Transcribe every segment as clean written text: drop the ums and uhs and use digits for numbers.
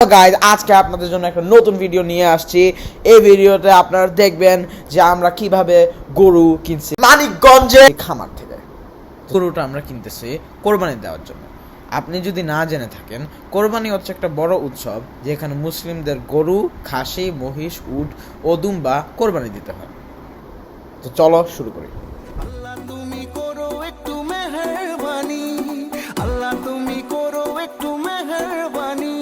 Guys আজকে আপনাদের জন্য একটা নতুন ভিডিও নিয়ে আসছি। এই ভিডিওতে আপনারা দেখবেন যে আমরা কিভাবে গরু কিনছি মানিকগঞ্জে খামার থেকে। গরুটা আমরা কিনতেছি কোরবানি দেওয়ার জন্য। আপনি যদি না জেনে থাকেন, কোরবানি হচ্ছে একটা বড় উৎসব যেখানে মুসলিমদের গরু, খাসি, মহিষ, উট ও দুম্বা কোরবানি দিতে হয়। তো চলো শুরু করি। আল্লাহ তুমি করো একটু মেহেরবানি, আল্লাহ তুমি করো একটু মেহেরবানি,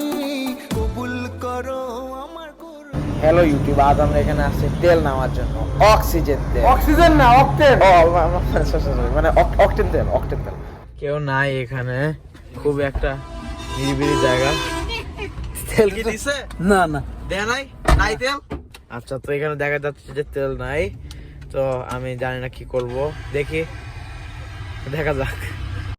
কবুল করো আমার করো। হ্যালো ইউটিউব, আজ আমরা এখানে আসছি তেল নেওয়ার জন্য। অক্সিজেন তেল, অক্সিজেন না অক্টেন। মানে অক্টেন তেল। কেউ নাই এখানে, খুব একটা নিরিবিলি জায়গা। তেল কি দিছে? না না দেয়া নাই তেল। আচ্ছা, তো এখানে দেখা যাচ্ছে যে তেল নাই। তো আমি জানি না কি করব, দেখি দেখা যাক।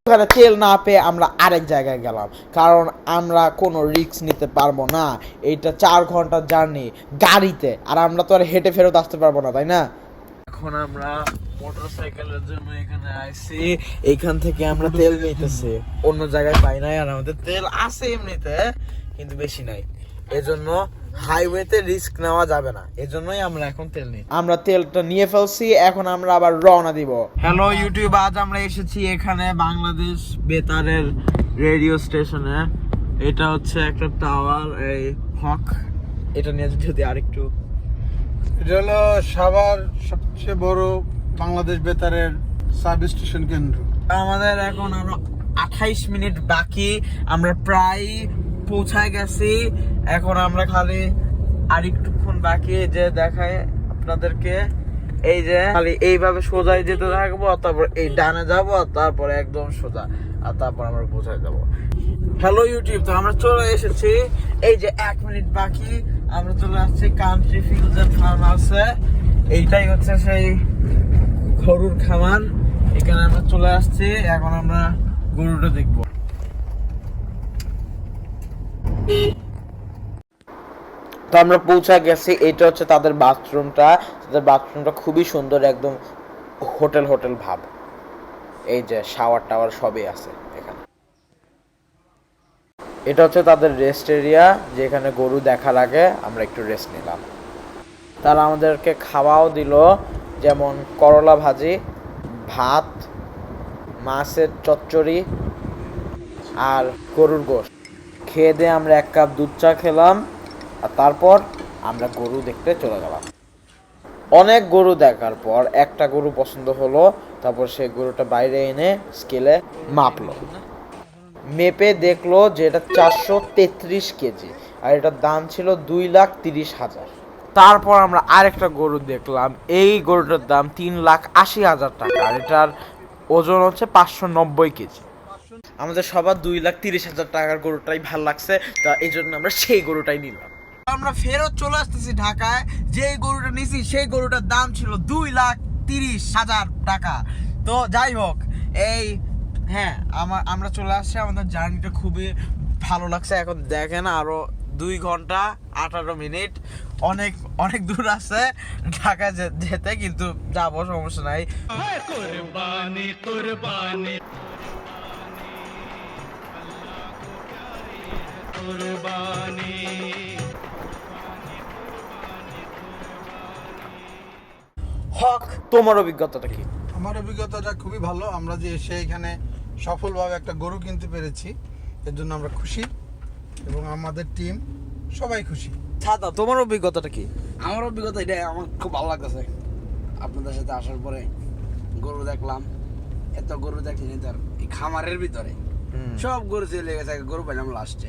ওখানে তেল না পেয়ে আমরা আরেক জায়গায় গেলাম, কারণ আমরা কোনো রিস্ক নিতে পারবো না। এইটা 4 ঘন্টার জার্নি গাড়িতে, আর আমরা তো আর হেঁটে ফেরত আসতে পারবো না, তাই না? এখন আমরা মোটরসাইকেলের জন্য এখানে আইছি। এইখান থেকে আমরা তেল নিতেছি, অন্য জায়গায় পাই নাই। আর আমাদের তেল আছে এমনিতে, কিন্তু বেশি নাই। এজন্য হাইওয়েতে রিস্ক নেওয়া যাবে না, এজন্যই আমরা এখন তেল নিই। আমরা তেলটা নিয়ে ফেলছি, এখন আমরা আবার রওনা দিব। হ্যালো ইউটিউব, আজ আমরা এসেছি এখানে বাংলাদেশ বেতারের রেডিও স্টেশনে। এটা হচ্ছে একটা টাওয়ার, এই হক। এটা নিয়ে যদি আরেকটু, এটা হলো সাভার সবচেয়ে বড় বাংলাদেশ বেতারের সাব স্টেশন কেন্দ্র। আমাদের এখন আরো 28 মিনিট বাকি, আমরা প্রায় পৌঁছায় গেছি। এখন আমরা খালি আরেকটুক্ষণ বাকি, যে দেখায় আপনাদেরকে, এই যে খালি এইভাবে সোজাই যেতে থাকবো, তারপর এই ডানে যাবো, তারপর একদম সোজা, আর তারপর আমরা পৌঁছায় যাবো। হ্যালো ইউটিউব, তো আমরা চলে এসেছি। এই যে 1 মিনিট বাকি, আমরা চলে আসছি কান্ট্রি ফিল্ডস এন্ড ফার্ম হাউসে। এইটাই হচ্ছে সেই গরুর খামার, এখানে আমরা চলে আসছি। এখন আমরা গরুটা দেখবো। তো আমরা পৌঁছে গেছি। এটা হচ্ছে তাদের বাথরুমটা। তাদের বাথরুমটা খুবই সুন্দর, একদম হোটেল ভাব। এই যে শাওয়ার টাওয়ার সবই আছে এখানে। এটা হচ্ছে তাদের রেস্ট এরিয়া, যেখানে গরু দেখার আগে আমরা একটু রেস্ট নিলাম। তারা আমাদেরকে খাওয়াও দিল, যেমন করলা ভাজি, ভাত, মাছের চচ্চড়ি আর গরুর গোশত। খেয়ে দিয়ে আমরা 1 কাপ দুধ চা খেলাম, আর তারপর আমরা গরু দেখতে চলে গেলাম। অনেক গরু দেখার পর একটা গরু পছন্দ হলো, তারপর সেই গরুটা বাইরে এনে স্কেলে মাপলো। মেপে দেখলো যে এটা 433 কেজি, আর এটার দাম ছিল 2,30,000। তারপর আমরা আরেকটা গরু দেখলাম। এই গরুটার দাম 3,80,000 টাকা, আর এটার ওজন হচ্ছে 590 কেজি। আমাদের সবার 2,30,000 টাকার গরুটাই ভালো লাগছে, তা এই জন্য আমরা সেই গরুটাই নিলাম। আমরা ফেরত চলে আসতেছি ঢাকায়। যে গরুটা নিছি সেই গরুটার দাম ছিল 2,30,000 টাকা। তো যাই হোক, এই হ্যাঁ, আমরা চলে আসছি। আমাদের জার্নিটা খুবই ভালো লাগছে। এখন দেখেন আরো 2 ঘন্টা 18 মিনিট, অনেক দূর আছে ঢাকা যেতে, কিন্তু যাবো, সমস্যা নাই। কুরবানি কুরবানি কুরবানি। হক, তোমার অভিজ্ঞতাটা কি? আমার অভিজ্ঞতাটা খুবই ভালো। আমরা যে এসে এখানে সফলভাবে একটা গরু কিনতে পেরেছি, এর জন্য আমরা খুশি, এবং আমাদের টিম সবাই খুশি। ছাতা, তোমার অভিজ্ঞতাটা কি? আমার অভিজ্ঞতা এটাই, আমার খুব ভালো লাগতেছে আপনাদের সাথে আসার পরে। গরু দেখলাম, এত গরু দেখলেন তার এই খামারের ভিতরে সব গরু চলে গেছে, গরু পাইলাম লাস্টে।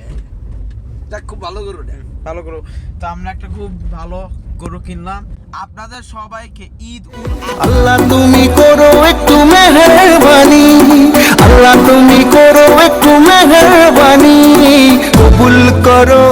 দেখ, খুব ভালো গরুটা, ভালো গরু। তো আমরা একটা খুব ভালো গরু কিনলাম। আপনাদের সবাইকে ঈদ উল আল্লাহ তুমি করো একটু মেহেরবানি, আল্লাহ তুমি করো একটু মেহেরবানি, কবুল করো